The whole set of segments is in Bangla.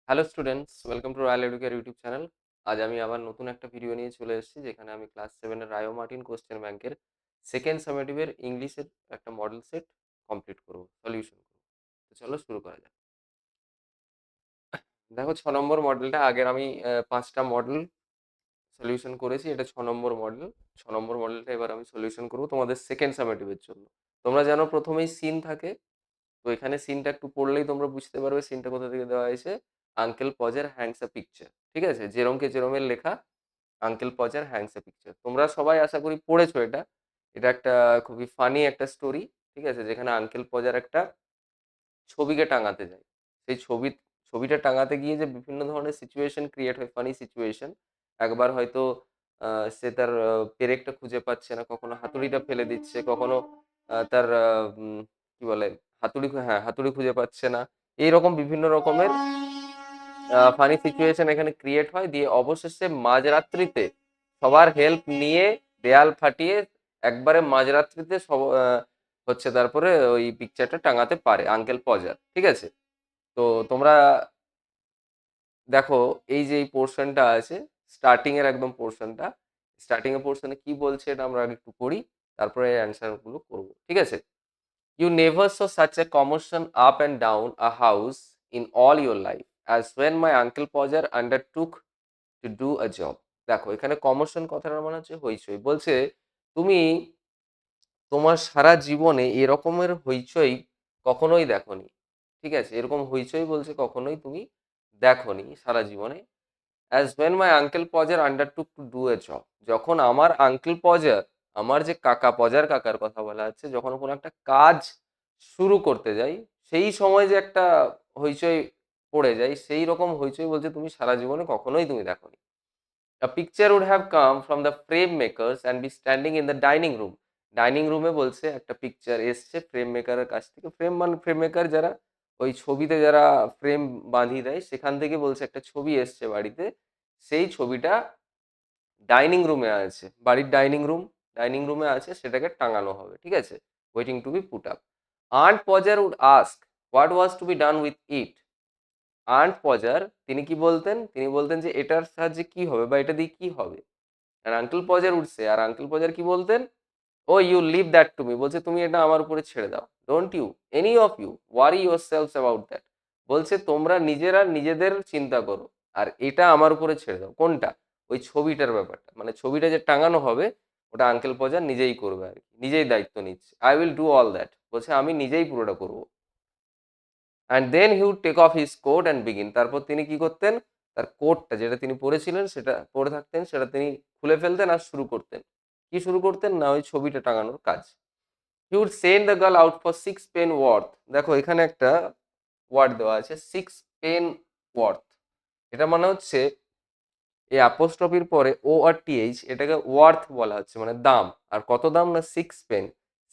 Hello students, welcome to royal educare YouTube channel. আজ আমি আবার নতুন একটা ভিডিও নিয়ে চলে এসেছি, যেখানে আমি ক্লাস 7-এর রায়ো মার্টিন কোশ্চেন ব্যাংকের সেকেন্ড সামেটিভের ইংলিশের একটা মডেল সেট কমপ্লিট করব, সলিউশন করব। তো চলো শুরু করা যাক। দেখো, 6 নম্বর মডেলটা আগের আমি 5টা মডেল সলিউশন করেছি। এটা 6 নম্বর মডেল। 6 নম্বর মডেলটা এবার আমি সলিউশন করবো তোমাদের সেকেন্ড সামেটিভের জন্য। তোমরা জানো প্রথমেই সিন থাকে, তো এখানে সিনটা একটু পড়লেই তোমরা বুঝতে পারবে সিনটা কোথা থেকে দেওয়া হয়েছে। আঙ্কেল পজের হ্যাংস আ পিকচার, ঠিক আছে? জেরোমকে জেরোমের লেখা আঙ্কেল পজার হ্যাংস এ পিকচার। তোমরা সবাই আশা করি পড়েছো এটা। এটা একটা খুবই ফানি একটা স্টোরি, ঠিক আছে? যেখানে আঙ্কেল পজার একটা ছবিকে টাঙাতে যায়। সেই ছবিটা টাঙাতে গিয়ে যে বিভিন্ন ধরনের সিচুয়েশন ক্রিয়েট হয়, ফানি সিচুয়েশন। একবার হয়তো সে তার পেরেকটা খুঁজে পাচ্ছে না, কখনো হাতুড়িটা ফেলে দিচ্ছে, কখনো তার কি বলে, হাতুড়ি খুঁজে পাচ্ছে না। এইরকম বিভিন্ন রকমের ফানি সিচুয়েশন এখানে ক্রিয়েট হয়, দিয়ে অবশেষে মাঝরাত্রিতে সবার হেল্প নিয়ে দেয়াল ফাটিয়ে একবারে মাঝরাত্রিতে হচ্ছে তারপরে ওই পিকচারটা টাঙাতে পারে আঙ্কেল পজার, ঠিক আছে? তো তোমরা দেখো, এই যে এই পোর্শনটা আছে, স্টার্টিং এর একদম পোর্শনটা, স্টার্টিং এর পোর্শনে কি বলছে এটা আমরা আগে একটু পড়ি, তারপরে অ্যান্সার গুলো করবো, ঠিক আছে? You never saw such a commotion up and down a house in all your life as when my uncle Podger undertook to do a job. দেখো, এখানে কমোশন কথাটার মানে হচ্ছে হইচই। বলছে তুমি তোমার সারা জীবনে এরকমের হইচই কখনোই দেখোনি, ঠিক আছে? এরকম হইচই বলছে কখনোই তুমি দেখোনি সারা জীবনে। As when my uncle Podger undertook to do a job, যখন আমার আঙ্কেল পজার, আমার যে কাকা, পজার কাকার কথা বলা হচ্ছে, যখন কোনো একটা কাজ শুরু করতে যাই, সেই সময় যে একটা হইচই পড়ে যায়, সেই রকম হইচই বলছে তুমি সারা জীবনে কখনোই তুমি দেখোনি। A picture would have come from the frame makers and be standing in the dining room. Dining রুমে বলছে একটা পিকচার এসছে ফ্রেম মেকারের কাছ থেকে। ফ্রেম মানে ফ্রেম মেকার যারা ওই ছবিতে যারা ফ্রেম বাঁধিয়ে দেয়, সেখান থেকে বলছে একটা ছবি এসছে বাড়িতে। সেই ছবিটা ডাইনিং রুমে আছে, বাড়ির ডাইনিং রুমে আছে, সেটাকে টাঙানো হবে, ঠিক আছে? Waiting to be put up. Aunt Podger would ask what was to be done with it. Aunt Podger তিনি কি বলতেন? তিনি বলতেন যে এটার সাহায্যে কি হবে বা এটা দিয়ে কি হবে। আর আঙ্কেল পজার উঠছে, আর আঙ্কেল পজার কি বলতেন? Oh you leave that to me, বলছে তুমি এটা আমার উপরে ছেড়ে দাও। Don't you any of you worry yourselves about that, বলছে তোমরা নিজেরা নিজেদের চিন্তা করো, আর এটা আমার উপরে ছেড়ে দাও। কোনটা? ওই ছবিটার ব্যাপারটা, মানে ছবিটা যে টাঙানো হবে ওটা আঙ্কেল পজার নিজেই করবে আর কি, নিজেই দায়িত্ব নিচ্ছে। I will do all that, বলছে আমি নিজেই পুরোটা করবো। And then he would take off his coat and begin, তারপর তিনি কি করতেন? তার কোটটা যেটা তিনি পরেছিলেন, সেটা পরে থাকতেন, সেটা তিনি খুলে ফেলতেন আর শুরু করতেন। কি শুরু করতেন? না, ওই ছবিটা টাঙানোর কাজ। He would send the girl out for 6 pen worth. দেখো, এখানে একটা ওয়ার্ড দেওয়া আছে, 6 পেন ওয়ার্থ। এটা মানে হচ্ছে এই অ্যাপোস্ট্রফির পরে ও আর টিএইচ, এটাকে ওয়ার্থ বলা হচ্ছে, মানে দাম। আর কত দাম? না 6 পেন।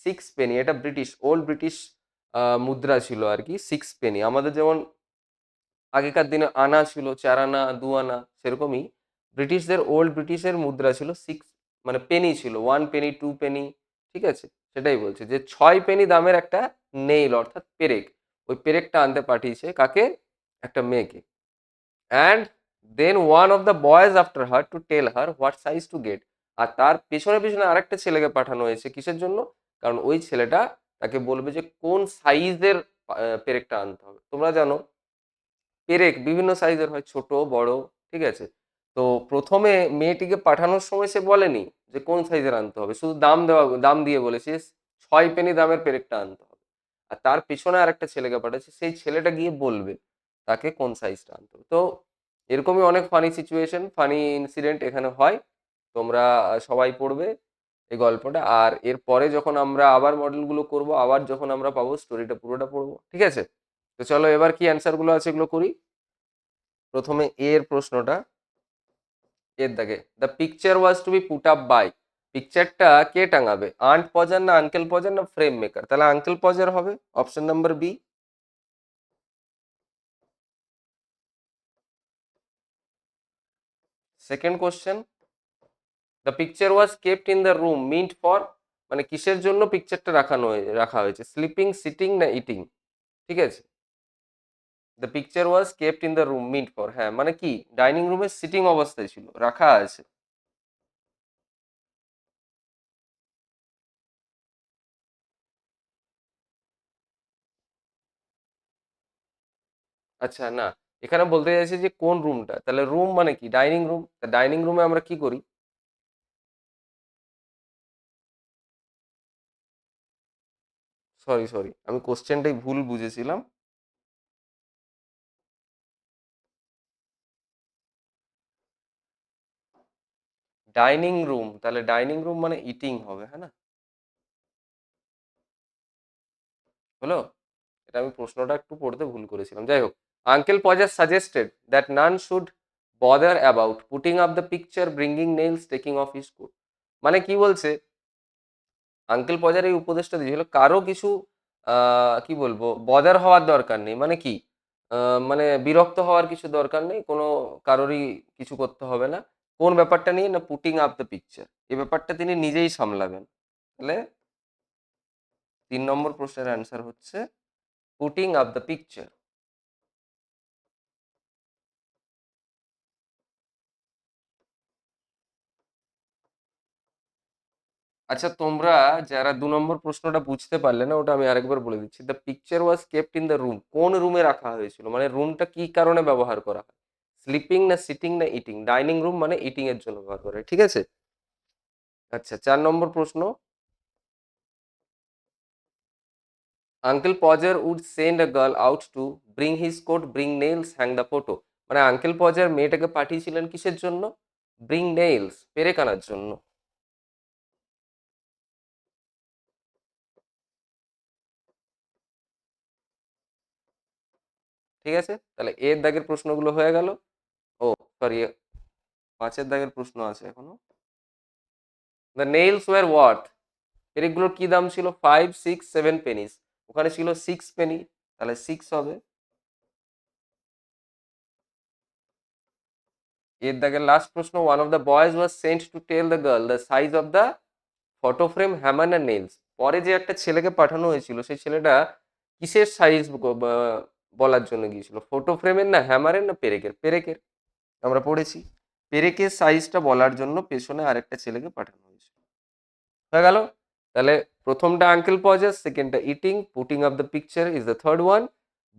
6 পেনি, এটা ব্রিটিশ, ওল্ড ব্রিটিশ মুদ্রা ছিল আর কি। 6 পেনি আমাদের যেমন আগেকার দিনে আনা ছিল, 4 আনা, 2 আনা, সেরকমই ব্রিটিশদের, ওল্ড ব্রিটিশের মুদ্রা ছিল সিক্স, মানে পেনি ছিল, 1 পেনি, 2 পেনি, ঠিক আছে? সেটাই বলছে যে 6 পেনি দামের একটা নেইল, অর্থাৎ পেরেক। ওই পেরেকটা আনতে পাঠিয়েছে কাকে? একটা মেয়েকে। And then one of the boys after her to tell her what size to get. আর তার পেছনে পেছনে আরেকটা ছেলেকে পাঠানো হয়েছে, কিসের জন্য? কারণ ওই ছেলেটা তাকে বলবে যে কোন সাইজের পেরেকটা আনতে হবে। তোমরা জানো পেরেক বিভিন্ন সাইজের হয়, ছোট বড়, ঠিক আছে? তো প্রথমে মেয়েটিকে পাঠানোর সময় সে বলেনি যে কোন সাইজের আনতে হবে, শুধু দাম দিয়ে বলেছে 6 পেনি দামের পেরেকটা আনতে হবে। আর তার পিছনে আর একটা ছেলেকে পাঠাচ্ছে, সেই ছেলেটা গিয়ে বলবে তাকে কোন সাইজটা আনতে হবে। তো এরকমই অনেক ফানি সিচুয়েশন, ফানি ইনসিডেন্ট এখানে হয়। তোমরা সবাই পড়বে এই গল্পটা, আর এরপরে যখন আমরা আবার মডেলগুলো করব, আবার যখন আমরা পাবো, স্টোরিটা পুরোটা পড়বো, ঠিক আছে? তো চলো এবার কি অ্যান্সার গুলো আছে এগুলো করি। প্রথমে এর প্রশ্নটা, এর দাগে the picture was to be put up by, পিকচারটা কে টাঙাবে? আন্ট পজার না আঙ্কেল পজার না ফ্রেম মেকার? তাহলে আঙ্কেল পজার হবে, option number B. Second question, the picture was kept in the room meant for, মানে কিসের জন্য পিকচারটা রাখা হয়েছে? স্লিপিং, সিটিং না ইটিং, ঠিক আছে? The picture was kept in the room meet for, হ্যাঁ মানে কি ডাইনিং রুমে সিটিং অবস্থায় ছিল, রাখা আছে। আচ্ছা না, এখানে বলতে চাইছে যে কোন রুমটা, তাহলে রুম মানে কি ডাইনিং রুম, ডাইনিং রুমে আমরা কি করি? সরি সরি, আমি কোশ্চেনটাই ভুল বুঝেছিলাম। ডাইনিং রুম, তাহলে ডাইনিং রুম মানে ইটিং হবে, হ্যাঁ না? হলো? এটা আমি প্রশ্নটা একটু পড়তে ভুল করেছিলাম, যাই হোক। Uncle Podger suggested that none should bother about putting up the picture, bringing nails, taking off his coat. মানে কি বলছে, আঙ্কেল পজার এই উপদেশটা দিয়েছিল কারো কিছু কি বলবো বদার হওয়ার দরকার নেই, মানে কি মানে বিরক্ত হওয়ার কিছু দরকার নেই, কোনো কারোরই কিছু করতে হবে না। কোন ব্যাপারটা নিয়ে, না পুটিং আপ দ্য পিকচার, এই ব্যাপারটা তিনি নিজেই সামলাবেন। তাহলে 3 নম্বর প্রশ্নের অ্যান্সার হচ্ছে পুটিং আপ দ্য পিকচার। আচ্ছা তোমরা যারা 2 নম্বর প্রশ্নটা বুঝতে পারলে না, ওটা আমি আরেকবার বলে দিচ্ছি। The picture was kept in the room, কোন রুমে রাখা হয়েছিল, মানে রুমটা কি কারণে ব্যবহার করা হয়? স্লিপিং না সিটিং না ইটিং? ডাইনিং রুম মানে ইটিং এর জন্য ব্যবহার করে, ঠিক আছে। আচ্ছা 4 নম্বর প্রশ্ন, uncle Podger would send a girl out to bring his coat, bring nails, hang the photo. মানে আঙ্কেল পজার মেয়েটাকে পাঠিয়েছিলেন কিসের জন্য? ব্রিং নেইলস, পেরেক আনার জন্য। ঠিক আছে, তাহলে এর দাগের প্রশ্নগুলো হয়ে গেল। ও সরি, 5-এর দাগের প্রশ্ন আছে এখনো। দ্য নেইলস ওয়ার ওয়ার্থ, পেরেকগুলোর কি দাম ছিল? 5, 6, 7 পেনিস। ওখানে ছিল 6 পেনি, তাহলে 6 হবে। এর দাগের লাস্ট প্রশ্ন, one of the boys was sent to tell the girl the size of the photo frame, hammer না নেইলস। পরে যে একটা ছেলেকে পাঠানো হয়েছিল, সেই ছেলেটা কিসের সাইজ বলার জন্য গিয়েছিল? ফটো ফ্রেমের না হ্যামারের না পেরেকের? পেরেকের, আমরা পড়েছি। পেরেকের সাইজটা বলার জন্য পেছনে আরেকটা ছেলেকে পাঠানো হয়েছিল। হয়ে গেল। তাহলে প্রথমটা আঙ্কেল পজার, সেকেন্ডটা eating, putting up the picture is the third one,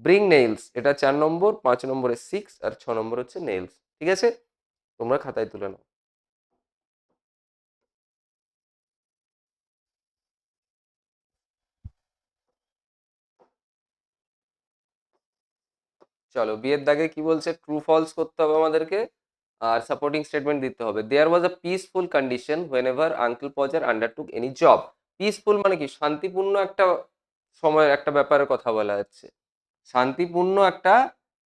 bring nails এটা 4 নম্বর, 5 নম্বরে 6, আর 6 নম্বর হচ্ছে নেইলস। ঠিক আছে, তোমরা খাতায় তুলে নাও। চলো বিয়ের দাগে কি বলছে, ট্রু ফলস করতে হবে আমাদেরকে, আর সাপোর্টিং স্টেটমেন্ট দিতে হবে। There was a peaceful condition whenever Uncle Podger undertook any job. Peaceful মানে কি শান্তিপূর্ণ একটা সময়ের একটা ব্যাপারের কথা বলা যাচ্ছে। শান্তিপূর্ণ একটা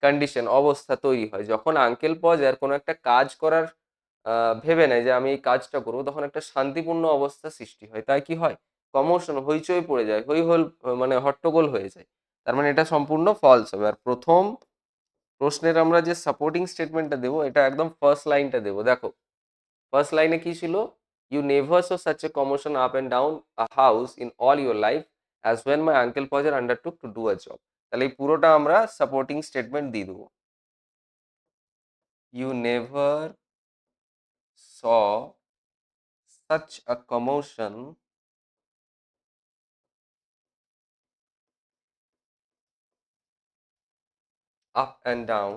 কন্ডিশন অবস্থা তৈরি হয় যখন আঙ্কেল পজার কোনো একটা কাজ করার ভেবে নেয় যে আমি এই কাজটা করবো, তখন একটা শান্তিপূর্ণ অবস্থা সৃষ্টি হয়। তাই কি হয়, কমোশন হইচই পড়ে যায়, হই হল, মানে হট্টগোল হয়ে যায়। তার মানে এটা সম্পূর্ণ ফলস হবে। আর প্রথম প্রশ্নের আমরা যে সাপোর্টিং স্টেটমেন্টটা দেবো, এটা একদম ফার্স্ট লাইনটা দেবো। দেখো ফার্স্ট লাইনে কি ছিল, you never saw such a commotion up and down a house in all your life as when my uncle Podger undertook to do a job. তাহলে এই পুরোটা আমরা সাপোর্টিং স্টেটমেন্ট দিয়ে দেবো। You never saw such a commotion up and down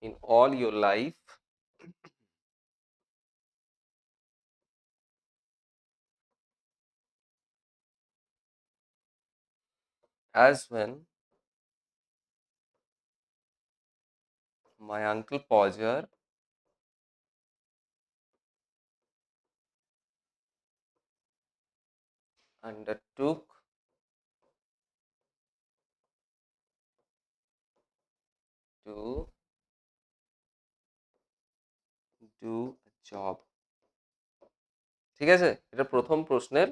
in all your life as when my uncle Podger undertook to do a job। ঠিক আছে, এটা প্রথম প্রশ্নের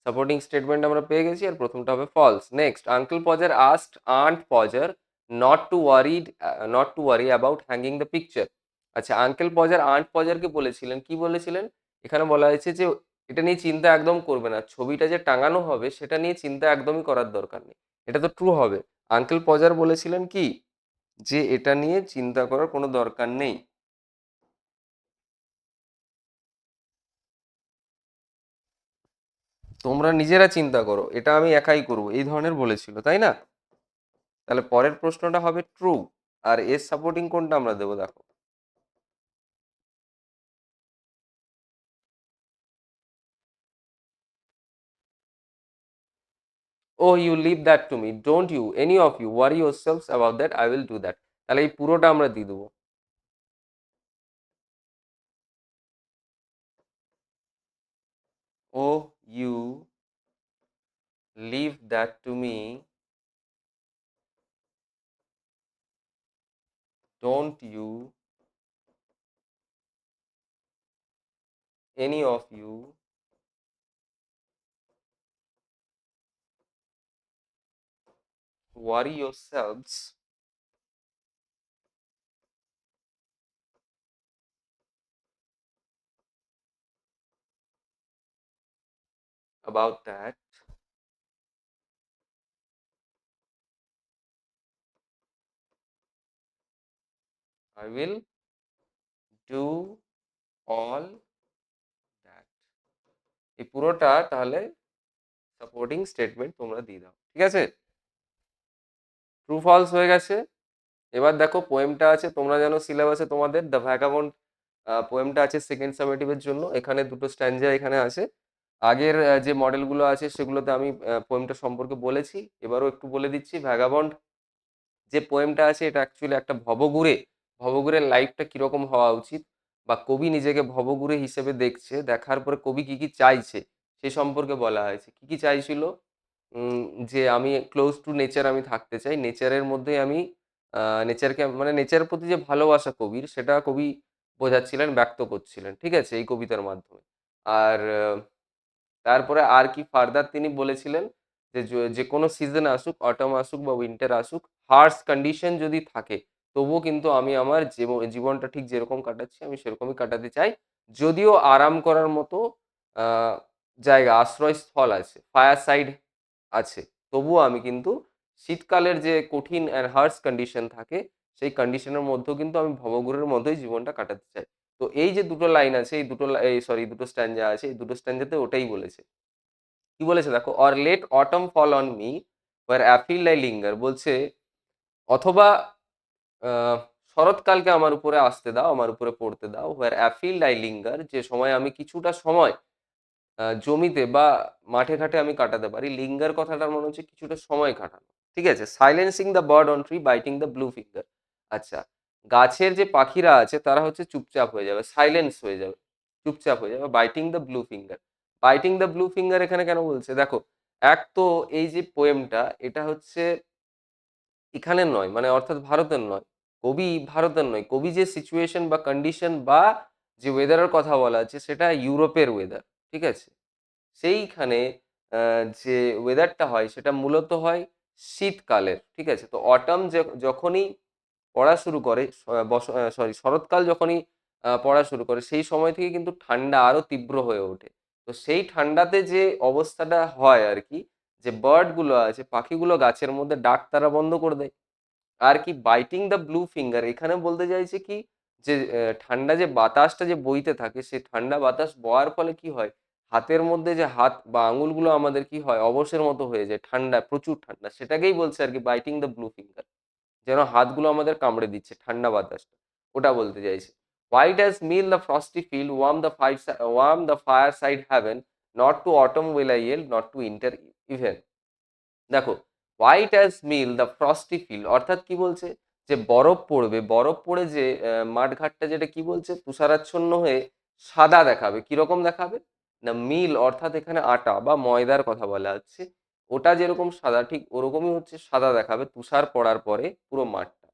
সাপোর্টিং স্টেটমেন্ট আমরা পেয়ে গেছি, আর প্রথমটা হবে false. Next, uncle Podger asked aunt Podger not to worry about hanging the picture. আচ্ছা আঙ্কেল পজার আন্ট পজারকে বলেছিলেন, কি বলেছিলেন? এখানে বলা হয়েছে যে এটা নিয়ে চিন্তা একদম করবে না। ছবিটা যে টাঙানো হবে সেটা নিয়ে চিন্তা একদমই করার দরকার নেই। এটা তো ট্রু হবে। আঙ্কেল পজার বলেছিলেন কি? যে এটা নিয়ে চিন্তা করার কোনো দরকার নেই। তোমরা নিজেরা চিন্তা করো। এটা আমি একাই করব। এই ধরনের বলেছিল, তাই না? তাহলে পরের প্রশ্নটা হবে ট্রু। আর এর সাপোর্টিং কোনটা আমরা দেবো দেখো। Oh, you leave that to me. Don't you, any of you, worry yourselves about that. I will do that. তাহলে এই পুরোটা আমরা দিয়ে দেবো। Oh, you leave that to me. Don't you, any of you, worry yourselves about that. I will do all that. এই পুরোটা তাহলে সাপোর্টিং স্টেটমেন্ট তোমরা দিয়ে দাও। ঠিক আছে? ট্রু ফলস হয়ে গেছে। এবার দেখো পোয়েমটা আছে, তোমরা জানো সিলেবাসে তোমাদের দ্য ভ্যাগাবন্ড পোয়েমটা আছে সেকেন্ড সামেটিভের জন্য। এখানে দুটো স্ট্যানজা এখানে আছে। আগের যে মডেলগুলো আছে সেগুলোতে আমি পোয়েমটা সম্পর্কে বলেছি, এবারও একটু বলে দিচ্ছি। ভ্যাগাবন্ড যে পোয়েমটা আছে এটা অ্যাকচুয়ালি একটা ভবঘুরে, ভবঘুরের লাইফটা কিরকম হওয়া উচিত, বা কবি নিজেকে ভবঘুরে হিসেবে দেখছে, দেখার পরে কবি কি কি চাইছে সে সম্পর্কে বলা হয়েছে। কি কি চাইছিল? উম, যে আমি ক্লোজ টু নেচার আমি থাকতে চাই, নেচারের মধ্যে আমি নেচারকে মানে নেচারের প্রতি যে ভালোবাসা কবির সেটা কবি বোঝাচ্ছিলেন, ব্যক্ত করছিলেন, ঠিক আছে, এই কবিতার মাধ্যমে। আর তারপরে আর কি ফার্দার তিনি বলেছিলেন যে যে কোনো সিজন আসুক, অটম আসুক বা উইন্টার আসুক, হার্শ কন্ডিশন যদি থাকে তবুও কিন্তু আমি আমার জীবনটা ঠিক যেরকম কাটাচ্ছি আমি সেরকমই কাটাতে চাই। যদিও আরাম করার মতো আহ, জায়গা, আশ্রয়স্থল আছে, ফায়ার সাইড আছে, তবুও আমি কিন্তু শীতকালের যে কঠিন অ্যান্ড হার্শ কন্ডিশন থাকে সেই কন্ডিশনের মধ্যেও কিন্তু আমি ভবঘুরের মধ্যেই জীবনটা কাটাতে চাই। তো এই যে দুটো লাইন আছে, এই দুটো এই সরি দুটো স্ট্যান্জা আছে, এই দুটো স্ট্যান্জাতে ওটাই বলেছে। কি বলেছে দেখো, or let autumn fall on me where afield I linger, বলছে অথবা আহ, শরৎকালকে আমার উপরে আসতে দাও, আমার উপরে পড়তে দাও, ওয়ার অ্যাফিল লাই লিঙ্গার, যে সময় আমি কিছুটা সময় জমিতে বা মাঠে ঘাটে আমি কাটাতে পারি। লিঙ্গার কথাটার মনে হচ্ছে কিছুটা সময় কাটানো, ঠিক আছে। Silencing the bird on tree, biting the blue finger. আচ্ছা, গাছের যে পাখিরা আছে তারা হচ্ছে চুপচাপ হয়ে যাবে, সাইলেন্স হয়ে যাবে, চুপচাপ হয়ে যাবে, biting the blue finger. Biting the blue finger এখানে কেন বলছে দেখো, এক তো এই যে পোয়েমটা এটা হচ্ছে এখানের নয়, মানে অর্থাৎ ভারতের নয়, কবি ভারতের নয়, কবি যে সিচুয়েশন বা কন্ডিশন বা যে ওয়েদারের কথা বলা আছে সেটা ইউরোপের ওয়েদার, ঠিক আছে। সেইখানে যে ওয়েদারটা হয় সেটা মূলত হয় শীতকালের, ঠিক আছে। তো অটাম যখনই পড়া শুরু করে, শরৎকাল যখনই পড়া শুরু করে সেই সময় থেকে কিন্তু ঠান্ডা আরো তীব্র হয়ে ওঠে। তো সেই ঠান্ডাতে যে অবস্থাটা হয় আর কি, যে বার্ড গুলো আছে, পাখিগুলো গাছের মধ্যে ডাক তারা বন্ধ করে দেয়। আর কি বাইটিং দ্য ব্লু ফিঙ্গার এখানে বলতে চাইছে কি, যে ঠান্ডা যে বাতাসটা যে বইতে থাকে সেই ঠান্ডা বাতাস বওয়ার ফলে কি হয়, হাতের মধ্যে যে হাত বা আঙুলগুলো আমাদের কি হয় অবসের মতো হয়ে যায়, ঠান্ডা, প্রচুর ঠান্ডা, সেটাকেই বলছে আর কি বাইটিং দ্য ব্লু ফিঙ্গার। যেন হাতগুলো আমাদের কামড়ে দিচ্ছে ঠান্ডা বাতাসটা, ওটা বলতে চাইছে। White as meal the frosty field, warm the fireside haven, not to autumn will I yield, not to winter even. দেখো, white as meal the frosty field অর্থাৎ কি বলছে, যে বরফ পড়বে, বরফ পড়ে যে মাঠঘাটটা যেটা কি বলছে তুষারাচ্ছন্ন হয়ে সাদা দেখাবে। কিরকম দেখাবে না, মিল অর্থাৎ এখানে আটা বা ময়দার কথা বলা হচ্ছে, ওটা যেরকম সাদা ঠিক ওরকমই হচ্ছে সাদা দেখাবে তুষার পড়ার পরে পুরো মাঠটা।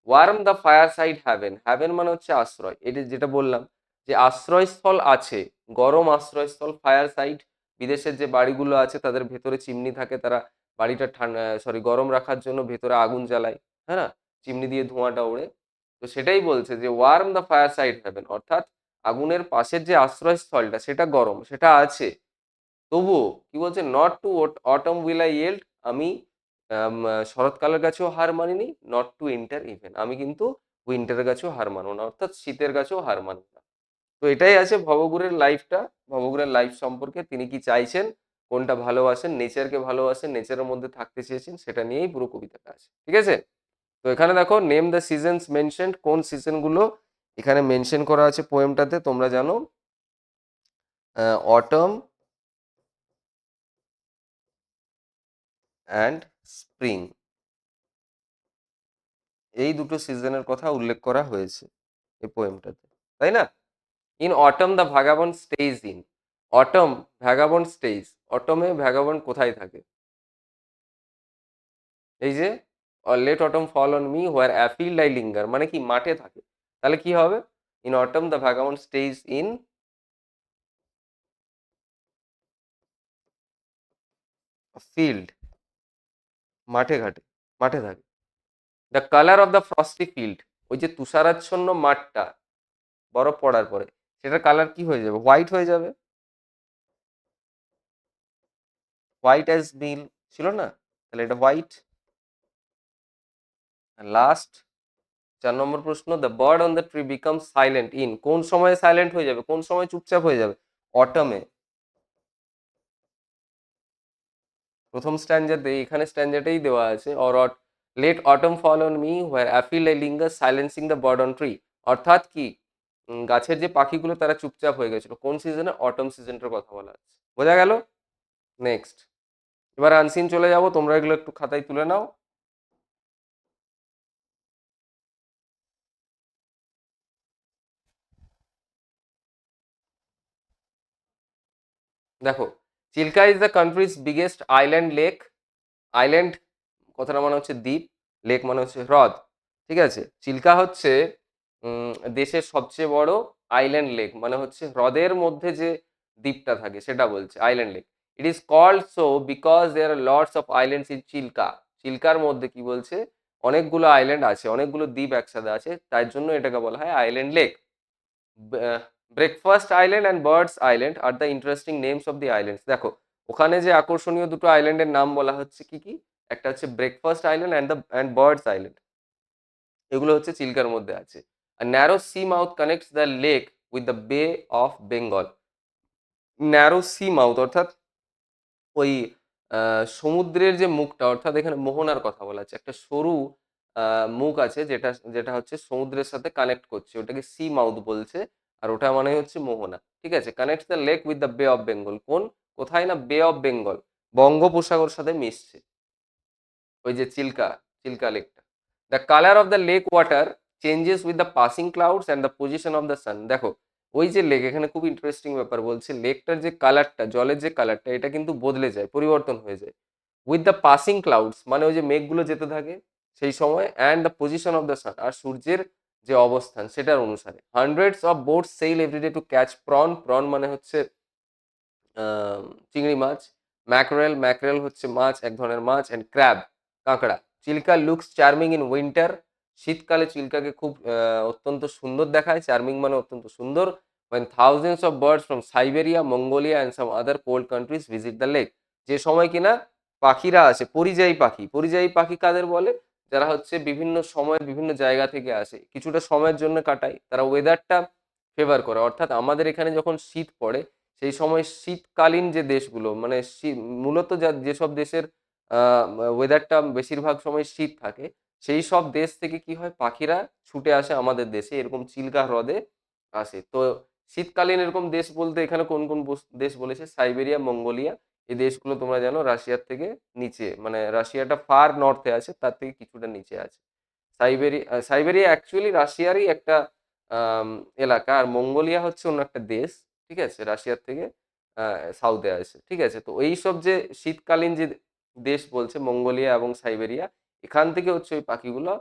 Warm the fireside haven, haven মানে হচ্ছে আশ্রয়, এটা যেটা বললাম যে আশ্রয়স্থল আছে, গরম আশ্রয়স্থল, ফায়ার সাইড, বিদেশের যে বাড়িগুলো আছে তাদের ভেতরে চিমনি থাকে, তারা বাড়িটা ঠান্ডা গরম রাখার জন্য ভেতরে আগুন জ্বালায়, হ্যাঁ না, চিমনি দিয়ে ধোঁয়াটা ওড়ে। তো সেটাই বলছে যে warm the fireside haven অর্থাৎ আগুনের পাশের যে আশ্রয়স্থলটা সেটা গরম, সেটা আছে, তবুও কি বলছে, not to autumn will I yield, আমি শরৎকালের কাছেও হার মানিনি, নট টু উইন্টার ইভেন, আমি কিন্তু উইন্টারের কাছেও হার মানব না, অর্থাৎ শীতের কাছেও হার মানব না। তো এটাই আছে ভবঘুরের লাইফটা, ভবঘুরের লাইফ সম্পর্কে তিনি কি চাইছেন, কোনটা ভালোবাসেন, নেচারকে ভালোবাসেন, নেচারের মধ্যে থাকতে চেয়েছেন, সেটা নিয়েই পুরো কবিতাটা আছে, ঠিক আছে। তো এখানে দেখো নেম দ্য সিজনস মেনশনড, কোন সিজনগুলো এখানে মেনশন করা আছে পোয়েমটাতে তোমরা জানো, অটম অ্যান্ড স্প্রিং, এই দুটো সিজনের কথা উল্লেখ করা হয়েছে এই পোয়েমটাতে, তাই না? In autumn the vagabond stays in, autumn vagabond stays, অটমে ভ্যাগাবন্ড কোথায় থাকে, এই যে let autumn fall on me where afield I linger, মানে কি মাঠে থাকে, তাহলে কি হবে, in autumn the vagabond stays in field, মাঠে ঘাটে, মাঠে থাকে। The colour of the frosty field, ওই যে তুষারাচ্ছন্ন মাঠটা বরফ পড়ার পরে, সেটার কালার কি হয়ে যাবে, হোয়াইট হয়ে যাবে, হোয়াইট অ্যাজ মিল ছিল না, তাহলে এটা হোয়াইট। লাস্ট 4 নম্বর প্রশ্ন, the bird on the tree become silent in, কোন সময় সাইলেন্ট হয়ে যাবে, কোন সময় চুপচাপ হয়ে যাবে, অটমে। প্রথম স্ট্যান্ডাতে, এখানে স্ট্যান্ডার্ডেই দেওয়া আছে, or let autumn fall on me where afield I linger silencing the bird on tree, অর্থাৎ কি গাছের যে পাখিগুলো তারা চুপচাপ হয়ে গেছিল, কোন সিজনে, অটম সিজনটার কথা বলা আছে, বোঝা গেল। নেক্সট, এবার আনসিন চলে যাব, তোমরা এগুলো একটু খাতায় তুলে নাও। দেখো, Chilka is the country's biggest island lake, island কথাটা মানে হচ্ছে দ্বীপ, লেক মানে হচ্ছে হ্রদ, ঠিক আছে। চিল্কা হচ্ছে দেশের সবচেয়ে বড় আইল্যান্ড লেক, মানে হচ্ছে হ্রদের মধ্যে যে দ্বীপটা থাকে সেটা বলছে island lake. It is called so because there are lots of islands in Chilka, চিল্কার মধ্যে কি বলছে, অনেকগুলো আইল্যান্ড আছে, অনেকগুলো দ্বীপ একসাথে আছে, তাই জন্য এটাকে বলা হয় island lake. Breakfast island and birds island are the interesting names of the islands, দেখো ওখানে যে আকর্ষণীয় দুটো আইল্যান্ডের নাম বলা হচ্ছে কি কি, একটা হচ্ছে breakfast island and birds island, এগুলো হচ্ছে চিল্কার মধ্যে আছে। আর narrow sea mouth connects the lake with the bay of Bengal, narrow sea mouth অর্থাৎ ওই সমুদ্রের যে মুখটা, অর্থাৎ এখানে মোহনার কথা বলা আছে, একটা সরু মুখ আছে যেটা যেটা হচ্ছে সমুদ্রের সাথে কানেক্ট করছে, ওটাকে সি মাউথ বলছে, আর ওটা মানে হচ্ছে মোহনা, ঠিক আছে। Connects the lake with the bay of Bengal, কোন কোথায় না, বে অফ বেঙ্গল, বঙ্গোপসাগর সাথে মিশছে ওই যে চিল্কা, চিল্কা লেকটা। The colour of the lake water changes with the passing clouds and the position of the সান, দেখো ওই যে লেক, এখানে খুব ইন্টারেস্টিং ব্যাপার বলছে, লেকটার যে কালারটা, জলের যে কালারটা, এটা কিন্তু বদলে যায়, পরিবর্তন হয়ে যায়, উইথ দ্য পাসিং ক্লাউডস মানে ওই যে মেঘগুলো যেতে থাকে সেই সময়, and the position of the sun, আর সূর্যের যে অবস্থান সেটার অনুসারে। Hundreds of boats sail everyday to catch prawn, prawn মানে হচ্ছে চিংড়ি মাছ, ম্যাকরেল, ম্যাকরেল হচ্ছে মাছ, এক ধরনের মাছ, অ্যান্ড ক্র্যাব কাঁকড়া। Chilka looks charming in winter, শীতকালে চিল্কাকে খুব অত্যন্ত সুন্দর দেখায়, চার্মিং মানে অত্যন্ত সুন্দর। when thousands of birds from Siberia, Mongolia and some other cold countries visit the lake, যে সময় কিনা পাখিরা আসে, পরিযায়ী পাখি, পরিযায়ী পাখি কাদের বলে, যারা হচ্ছে বিভিন্ন সময় বিভিন্ন জায়গা থেকে আসে, কিছুটা সময়ের জন্য কাটায়, তারা ওয়েদারটা ফেভার করে, অর্থাৎ আমাদের এখানে যখন শীত পড়ে সেই সময় শীতকালীন যে দেশগুলো মানে মূলত যেসব দেশের ওয়েদারটা বেশিরভাগ সময় শীত থাকে, সেই সব দেশ থেকে কি হয়, পাখিরা ছুটে আসে আমাদের দেশে, এরকম চিল্কা হ্রদে আসে। তো শীতকালীন এরকম দেশ বলতে এখানে কোন কোন দেশ বলেছে, সাইবেরিয়া, মঙ্গোলিয়া, এই দেশগুলো তোমরা জানো রাশিয়ার থেকে নিচে, মানে রাশিয়াটা ফার নর্থে আছে, তার থেকে কিছুটা নিচে আছে। সাইবেরিয়া, সাইবেরিয়া অ্যাকচুয়ালি রাশিয়ারই একটা আম, এলাকা, আর মঙ্গোলিয়া হচ্ছে অন্য একটা দেশ, ঠিক আছে, রাশিয়ার থেকে সাউথে আছে, ঠিক আছে। তো এই সব যে শীতকালীন যে দেশ বলছে মঙ্গোলিয়া এবং সাইবেরিয়া, এখান থেকে হচ্ছে ওই পাখিগুলো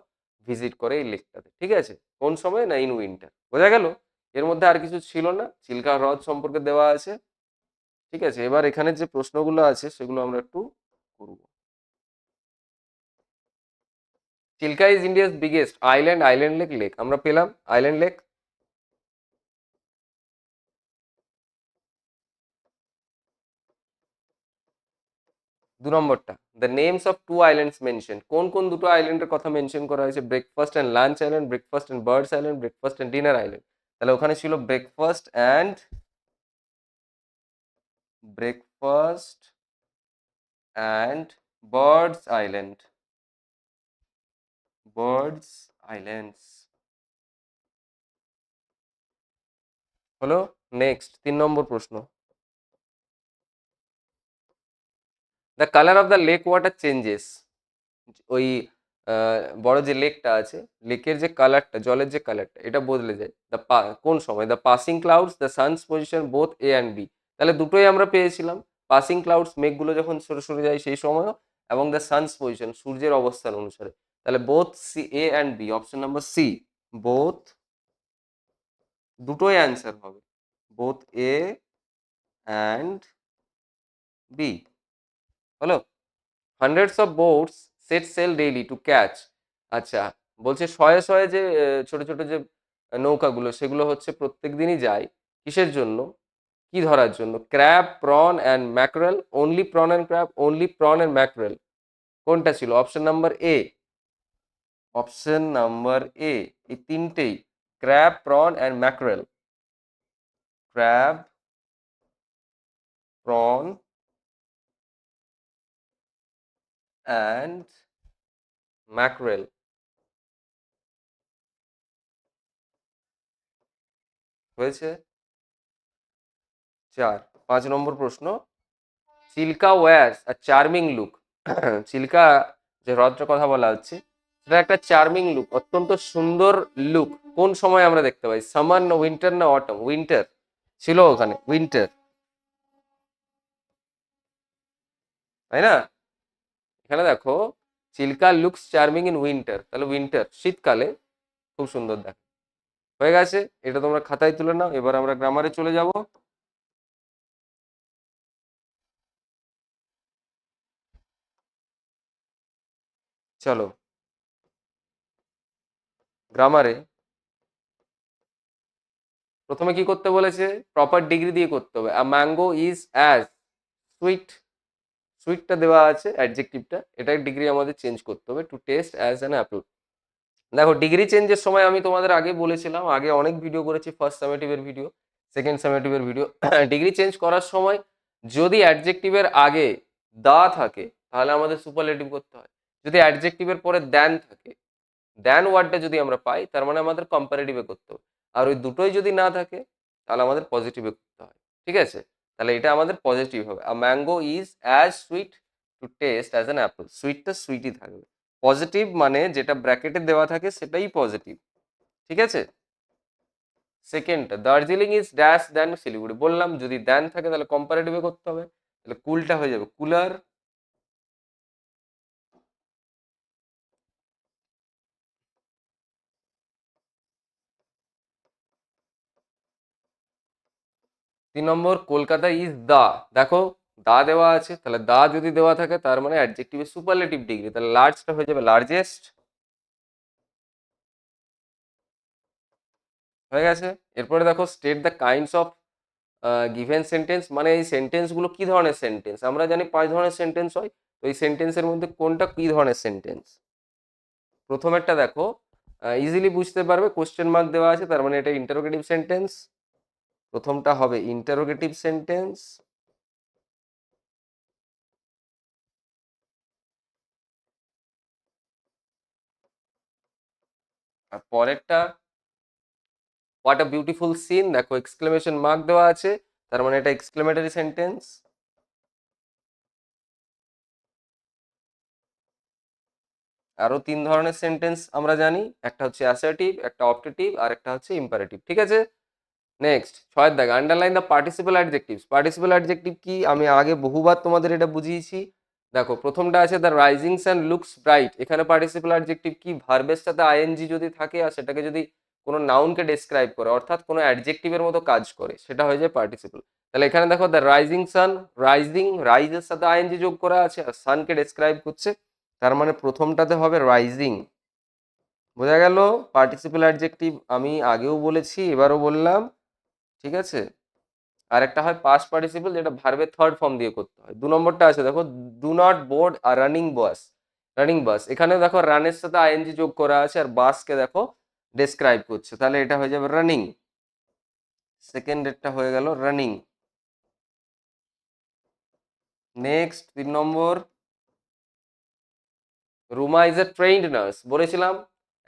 ভিজিট করে এই লেকটাতে, ঠিক আছে। কোন সময় না, ইন উইন্টার, বোঝা গেল। এর মধ্যে আর কিছু ছিল না, চিল্কা হ্রদ সম্পর্কে দেওয়া আছে, ঠিক আছে। এবার এখানে যে প্রশ্নগুলো আছে সেগুলো আমরা একটু করবো। Chilka is India's biggest island, island lake, lake আমরা পেলাম, আইল্যান্ড লেক। দু নম্বরটা, the names of two islands mention, কোন কোন দুটো আইল্যান্ডের কথা মেনশন করা হয়েছে? Breakfast and lunch island, breakfast and birds island, breakfast and dinner island. তাহলে ওখানে ছিল breakfast and birds island, birds islands হলো। নেক্সট 3 নম্বর প্রশ্ন, the colour of the lake water changes, ওই বড় যে লেকটা আছে, লেকের যে কালারটা, জলের যে কালারটা, এটা বদলে যায় কোন সময়? The passing clouds, the sun's position, both A and B. তাহলে দুটোই আমরা পেয়েছিলাম, পাসিং ক্লাউডস মেঘগুলো যখন সরে সরে যায় সেই সময়ও, এবং দ্য সানস পজিশন সূর্যের অবস্থান অনুসারে। তাহলে both C, A and B, option number C, both, দুটোই অ্যান্সার হবে, বোথ এ অ্যান্ড বি হলো। Hundreds of boats set sail daily to catch, আচ্ছা বলছে শয়ে শয়ে যে ছোট ছোট যে নৌকাগুলো, সেগুলো হচ্ছে প্রত্যেক দিনই যায় কিসের জন্য, কি ধরার জন্য? Crab, prawn and mackerel, only prawn and crab, only prawn and mackerel, কোনটা ছিল? Option number A, option number A, এই তিনটেই, crab, prawn and mackerel, crab, prawn and mackerel হয়েছে 4। 5 নম্বর প্রশ্ন, চিল্কা ওয়্যার্স আ চার্মিং লুক, চিল্কা যে হ্রদটার কথা বলা হচ্ছে, সেটা একটা চার্মিং লুক, অত্যন্ত সুন্দর লুক, কোন সময় আমরা দেখতে পাই? সামার না উইন্টার না অটম? উইন্টার ছিল ওখানে, উইন্টার, তাই না? এখানে দেখো, Chilka looks charming in winter, তাহলে উইন্টার, শীতকালে খুব সুন্দর দেখ। হয়ে গেছে, এটা তোমরা খাতায় তুলে নাও। এবার আমরা গ্রামারে চলে যাব। চলো, গ্রামারে প্রথমে কি করতে বলেছে? প্রপার ডিগ্রি দিয়ে করতে হবে। A mango is as sweet, সুইটটা দেওয়া আছে অ্যাডজেক্টিভটা, এটার ডিগ্রি আমাদের চেঞ্জ করতে হবে, to taste as an apple. দেখো, ডিগ্রি চেঞ্জের সময় আমি তোমাদের আগে বলেছিলাম, আগে অনেক ভিডিও করেছি, ফার্স্ট সামেটিভের ভিডিও, সেকেন্ড সামেটিভের ভিডিও। ডিগ্রি চেঞ্জ করার সময় যদি অ্যাডজেক্টিভের আগে দা থাকে, তাহলে আমাদের সুপারলেটিভ করতে হয়। যদি অ্যাডজেক্টিভের পরে দ্যান থাকে, দ্যান ওয়ার্ডটা যদি আমরা পাই, তার মানে আমাদের কম্পারেটিভে করতে হবে। আর ওই দুটোই যদি না থাকে, তাহলে আমাদের পজিটিভে করতে হয়। ঠিক আছে? তাহলে এটা আমাদের পজিটিভ হবে। A mango is as sweet to taste as an apple, সুইটটা সুইটই থাকবে। পজিটিভ মানে যেটা ব্র্যাকেটে দেওয়া থাকে সেটাই পজিটিভ। ঠিক আছে? সেকেন্ড, দার্জিলিং ইজ ড্যাশ দেন শিলিগুড়ি, বললাম যদি দেন থাকে তাহলে কম্পারেটিভে করতে হবে, তাহলে কুলটা হয়ে যাবে কুলার। তিন নম্বর, কলকাতা ইজ দা, দেখো দা দেওয়া আছে, তাহলে দা যদি দেওয়া থাকে তার মানে অ্যাডজেক্টিভের সুপারলেটিভ ডিগ্রি, তাহলে লার্জটা হয়ে যাবে লার্জেস্ট। হয়ে গেছে। এরপরে দেখো, state the kinds of given sentence, মানে এই সেন্টেন্স গুলো কি ধরনের সেন্টেন্স? আমরা জানি 5 ধরনের সেন্টেন্স হয়, তো এই সেন্টেন্সের মধ্যে কোনটা কি ধরনের সেন্টেন্স? প্রথমেরটা দেখো, ইজিলি বুঝতে পারবে, কোশ্চেন মার্ক দেওয়া আছে, তার মানে এটা ইন্টারোগেটিভ সেন্টেন্স। প্রথমটা হবে ইন্টারোগেটিভ সেন্টেন্স। আর পরেরটা, হোয়াট আ বিউটিফুল সিন, দেখো এক্সক্লেমেশন মার্ক দেওয়া আছে, তার মানে এটা এক্সক্লেমেটরি সেন্টেন্স। আরো 3 ধরনের সেন্টেন্স আমরা জানি, একটা হচ্ছে অ্যাসার্টিভ, একটা অপটেটিভ, আর একটা হচ্ছে ইম্পারেটিভ। ঠিক আছে? নেক্সট 6 দেখ, underline the participle adjectives. Participle adjective কি, আমি আগে বহুবার তোমাদের এটা বুঝিয়েছি। দেখো, প্রথমটা আছে the rising sun looks bright, এখানে পার্টিসিপল অ্যাডজেক্টিভ কি, ভার্বের সাথে আইএনজি যদি থাকে আর সেটাকে যদি কোনো নাউনকে ডেসক্রাইব করে, অর্থাৎ কোনো অ্যাডজেক্টিভের মতো কাজ করে, সেটা হয়ে যায় পার্টিসিপল। তাহলে এখানে দেখো, দ্য রাইজিং সান, রাইজিং, রাইজের সাথে আইএনজি যোগ করা আছে আর সানকে ডেসক্রাইব করছে, তার মানে প্রথমটাতে হবে রাইজিং। বোঝা গেল? পার্টিসিপল অ্যাডজেক্টিভ আমি আগেও বলেছি, এবারও বললাম। ঠিক আছে? আর একটা হয় পাস্ট পার্টিসিপল, যেটা ভার্বের থার্ড ফর্ম দিয়ে করতে হয়। 2 নম্বরটা আছে দেখো, do not board a running bus এখানে দেখো রানের সাথে আইএনজি যোগ করা আছে আর বাসকে দেখো ডেসক্রাইব করছে, তাহলে এটা হয়ে যাবে রানিং। সেকেন্ড ডেটটা হয়ে গেল running. Next 3 number, Ruma is a trained nurse. বলেছিলাম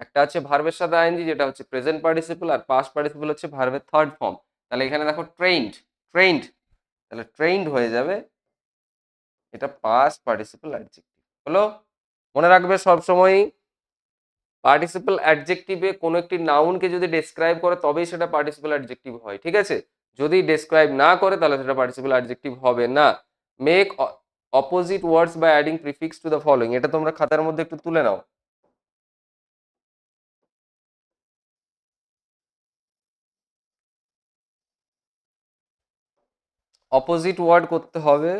একটা আছে ভার্বের সাথে আইএনজি যেটা হচ্ছে প্রেজেন্ট পার্টিসিপল, আর পাস্ট পার্টিসিপল হচ্ছে ভার্বের থার্ড ফর্ম। তাহলে এখানে দেখো ট্রেইনড, তাহলে ট্রেইনড হয়ে যাবে, এটা পাস্ট পার্টিসিপল অ্যাডজেক্টিভ হলো। মনে রাখবে সবসময়ই পার্টিসিপল অ্যাডজেক্টিভে কোনো একটি নাউনকে যদি ডেসক্রাইব করে তবেই সেটা পার্টিসিপল অ্যাডজেক্টিভ হয়, ঠিক আছে? যদি ডেসক্রাইব না করে তাহলে সেটা পার্টিসিপল অ্যাডজেক্টিভ হবে না। Make opposite words by adding prefix to the following, এটা তোমরা খাতার মধ্যে একটু তুলে নাও। অপোজিট ওয়ার্ড করতে হবে,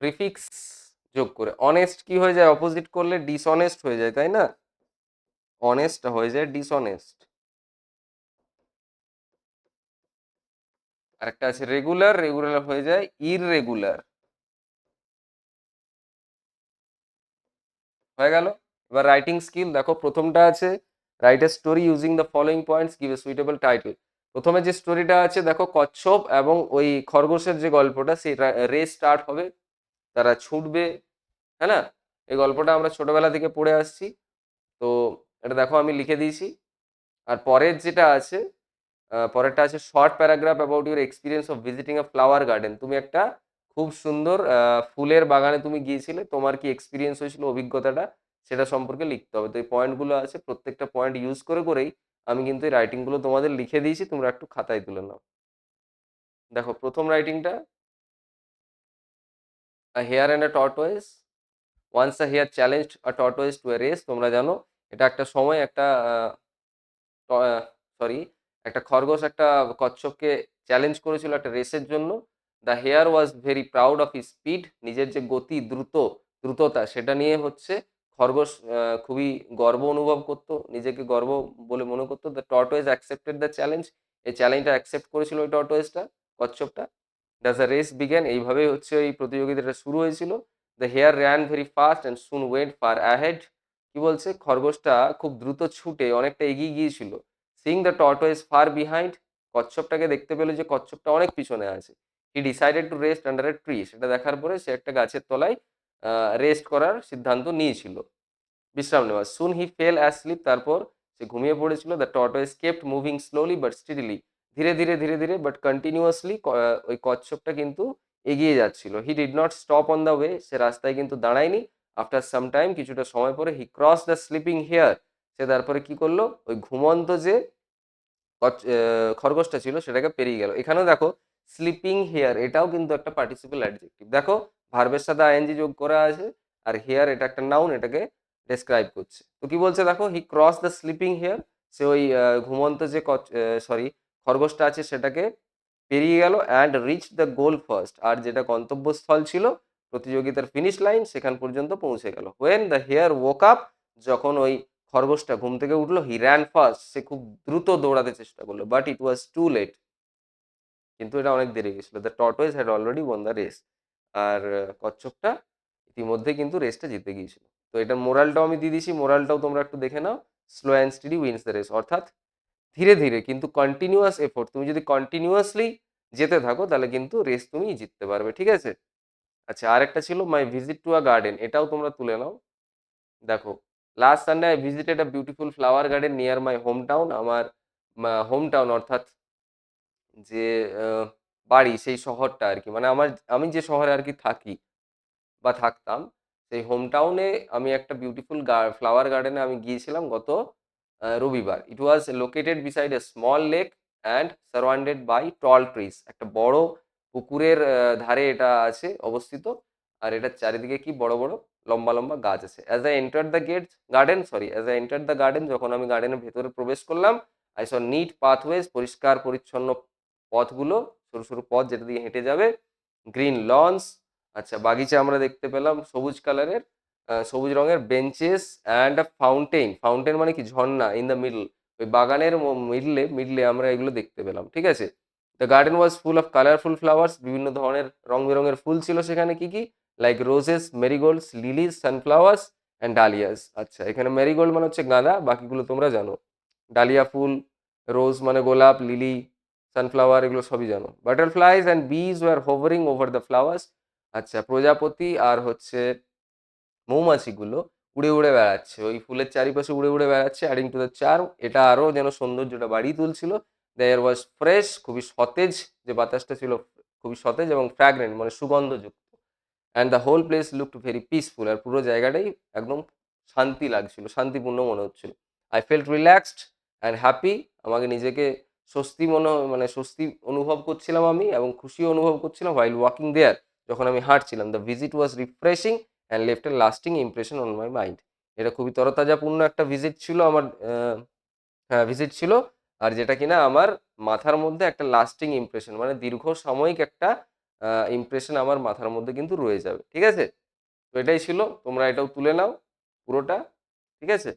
প্রিফিক্স যোগ করে। অনেস্ট কি হয়ে যায় অপোজিট করলে? ডিসঅনেস্ট হয়ে যায়, তাই না? অনেস্ট হয়ে যায় ডিসঅনেস্ট। আর একটা আছে রেগুলার হয়ে যায় ইররেগুলার। হয়ে গেল। এবার রাইটিং স্কিল দেখো, প্রথমটা আছে write a story using the following points, give a suitable title. প্রথমে যে স্টোরিটা আছে দেখো, কচ্ছপ এবং ওই খরগোশের যে গল্পটা, সেই রেস স্টার্ট হবে, তারা ছুটবে, হ্যাঁ না? এই গল্পটা আমরা ছোটবেলা থেকে পড়ে আসছি। তো এটা দেখো আমি লিখে দিয়েছি। আর পরের যেটা আছে, পরেরটা আছে short paragraph about your experience of visiting a flower garden. তুমি একটা খুব সুন্দর ফুলের বাগানে তুমি গিয়েছিলে, তোমার কি এক্সপিরিয়েন্স হয়েছিল, অভিজ্ঞতাটা, সেটা সম্পর্কে লিখতে হবে। তো এই পয়েন্টগুলো আছে, প্রত্যেকটা পয়েন্ট ইউজ করেই আমি কিন্তু এই রাইটিংগুলো তোমাদের লিখে দিয়েছি, তোমরা একটু খাতায় তুলে নাও। দেখো প্রথম রাইটিংটা, a hare and a tortoise. Once a hare challenged a tortoise to a race. তোমরা জানো এটা একটা সময় একটা সরি, একটা খরগোশ একটা কচ্ছপকে চ্যালেঞ্জ করেছিল একটা রেসের জন্য। The hare was very proud of his speed. নিজের যে গতি, দ্রুততা, সেটা নিয়ে হচ্ছে খরগোশ খুবই গর্ব অনুভব করতো, নিজেকে গর্ব বলে মনে করতো। The tortoise accepted the challenge. এই চ্যালেঞ্জটা অ্যাকসেপ্ট করেছিল ওই টর্টয়েসটা, কচ্ছপটা। Thus the race began. এইভাবেই হচ্ছে এই প্রতিযোগিতাটা শুরু হয়েছিল। The hare ran very fast and soon went far ahead. কি বলছে? খরগোশটা খুব দ্রুত ছুটে অনেকটা এগিয়ে গিয়েছিল। Seeing the tortoise far behind. কচ্ছপটাকে দেখতে পেলো যে কচ্ছপটা অনেক পিছনে আছে। He decided to rest under a tree. সেটা দেখার পরে সে একটা গাছের তলায় রেস্ট করার সিদ্ধান্ত নিয়েছিল, বিশ্রাম নেওয়া। Soon he fell asleep. তারপর সে ঘুমিয়ে পড়েছিল। The tortoise kept moving slowly but steadily. ধীরে ধীরে বাট কন্টিনিউয়াসলি ওই কচ্ছপটা কিন্তু এগিয়ে যাচ্ছিল। He did not stop on the way. সে রাস্তায় কিন্তু দাঁড়ায়নি। আফটার সাম টাইম, কিছুটা সময় পরে, he cross the sleeping hare. সে তারপরে কি করলো? ওই ঘুমন্ত যে খরগোশটা ছিল সেটাকে পেরিয়ে গেল। এখানেও দেখো স্লিপিং হেয়ার, এটাও কিন্তু একটা পার্টিসিপল অ্যাডজেক্টিভ। দেখো ভার্বের সাথে আইএনজি যোগ করা আছে, আর হেয়ার এটা একটা নাউন, এটাকে ডেসক্রাইব করছে। তো কি বলছে দেখো, he cross the sleeping hare. সে ওই ঘুমন্ত যে সরি খরগোশটা আছে সেটাকে পেরিয়ে গেল। And reach the goal first. আর যেটা গন্তব্যস্থল ছিল, প্রতিযোগিতার ফিনিশ লাইন, সেখান পর্যন্ত পৌঁছে গেল। When the hare walk up. যখন ওই খরগোশটা ঘুম থেকে উঠলো, হি র্যান ফাস্ট। সে খুব দ্রুত দৌড়াতে চেষ্টা করলো, but it was too late. কিন্তু এটা অনেক দেরি গেছিল। The tortoise had already won the race. আর কচ্ছপটা ইতিমধ্যে কিন্তু রেসটা জিতে গিয়েছিল। তো এটার মোরালটাও আমি দিয়ে দিয়েছি, মোরালটাও তোমরা একটু দেখে নাও। Slow and steady wins the race. অর্থাৎ ধীরে ধীরে কিন্তু কন্টিনিউয়াস এফোর্ট, তুমি যদি কন্টিনিউয়াসলি যেতে থাকো তাহলে কিন্তু রেস তুমি জিততে পারবে, ঠিক আছে? আচ্ছা, আরেকটা ছিল my visit to a garden. এটাও তোমরা তুলে নাও। দেখো, last Sunday I visited a beautiful flower garden near my home town. আমার হোম টাউন অর্থাৎ যে বাড়ি, সেই শহরটা আর কি, মানে আমি যে শহরে আর কি থাকি বা থাকতাম, সেই হোম টাউনে আমি একটা বিউটিফুল ফ্লাওয়ার গার্ডেনে আমি গিয়েছিলাম গত রবিবার। It was located beside a small lake and surrounded by tall trees. একটা বড় পুকুরের ধারে এটা আছে অবস্থিত, আর এটার চারিদিকে কি বড় বড় লম্বা লম্বা গাছ আছে। As I enter the garden, যখন আমি গার্ডেনের ভেতরে প্রবেশ করলাম, আই স নিট পাথওয়েজ, পরিষ্কার পরিচ্ছন্ন পথগুলো, সরু সরু পথ যেটা দিয়ে হেঁটে যাবে। গ্রিন লনস, আচ্ছা বাগিচা আমরা দেখতে পেলাম সবুজ কালারের, সবুজ রঙের benches and a fountain. Fountain মানে কি? ঝর্ণা। ইন দ্য মিডল, ওই বাগানের মিডলে মিডলে আমরা এগুলো দেখতে পেলাম, ঠিক আছে? The garden was full of colourful flowers, বিভিন্ন ধরনের রং বেরঙের ফুল ছিল সেখানে। কি কি? Like roses, marigolds, lilies, sunflowers and dahlias. আচ্ছা, এখানে মেরিগোল্ড মানে হচ্ছে গাঁদা, বাকিগুলো তোমরা জানো। ডালিয়া ফুল, রোজ মানে গোলাপ, লিলি, সানফ্লাওয়ার, এগুলো সবই জানো। বাটারফ্লাইজ অ্যান্ড বিজ ওয়ার হোভারিং ওভার দ্য ফ্লাওয়ার্স। আচ্ছা, প্রজাপতি আর হচ্ছে মৌমাছিগুলো উড়ে উড়ে বেড়াচ্ছে, ওই ফুলের চারিপাশে উড়ে উড়ে বেড়াচ্ছে। অ্যাডিং টু দ্য চার্ম, এটা আরও যেন সৌন্দর্যটা বাড়িয়ে তুলছিল। দেয়ার ওয়াজ ফ্রেশ, খুবই সতেজ, যে বাতাসটা ছিল খুবই সতেজ এবং ফ্র্যাগরেন্ট মানে সুগন্ধযুক্ত। And the whole place looked very peaceful, আর পুরো জায়গাটাই একদম শান্তি লাগছিল, শান্তিপূর্ণ মনে হচ্ছিল। I felt relaxed and happy, আমাকে নিজেকে স্বস্তি মানে স্বস্তি অনুভব করছিলাম আমি, এবং খুশিও অনুভব করছিলাম। হোয়াইল ওয়াকিং দেয়ার, যখন আমি হাঁটছিলাম। The visit was refreshing and left a lasting impression on my mind. এটা খুবই তরতাজাপূর্ণ একটা ভিজিট ছিল আমার, হ্যাঁ ভিজিট ছিল। আর যেটা কিনা আমার মাথার মধ্যে একটা লাস্টিং ইমপ্রেশন, মানে দীর্ঘ সাময়িক একটা ইমপ্রেশন আমার মাথার মধ্যে কিন্তু রয়ে যাবে, ঠিক আছে? তো এটাই ছিল, তোমরা এটাও তুলে নাও পুরোটা, ঠিক আছে?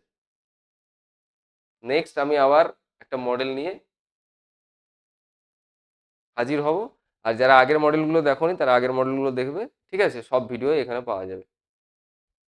নেক্সট আমি আবার একটা মডেল নিয়ে হাজির হব। আর যারা আগের মডেলগুলো দেখোনি তারা আগের মডেলগুলো দেখবে, ঠিক আছে? সব ভিডিও এখানে পাওয়া যাবে।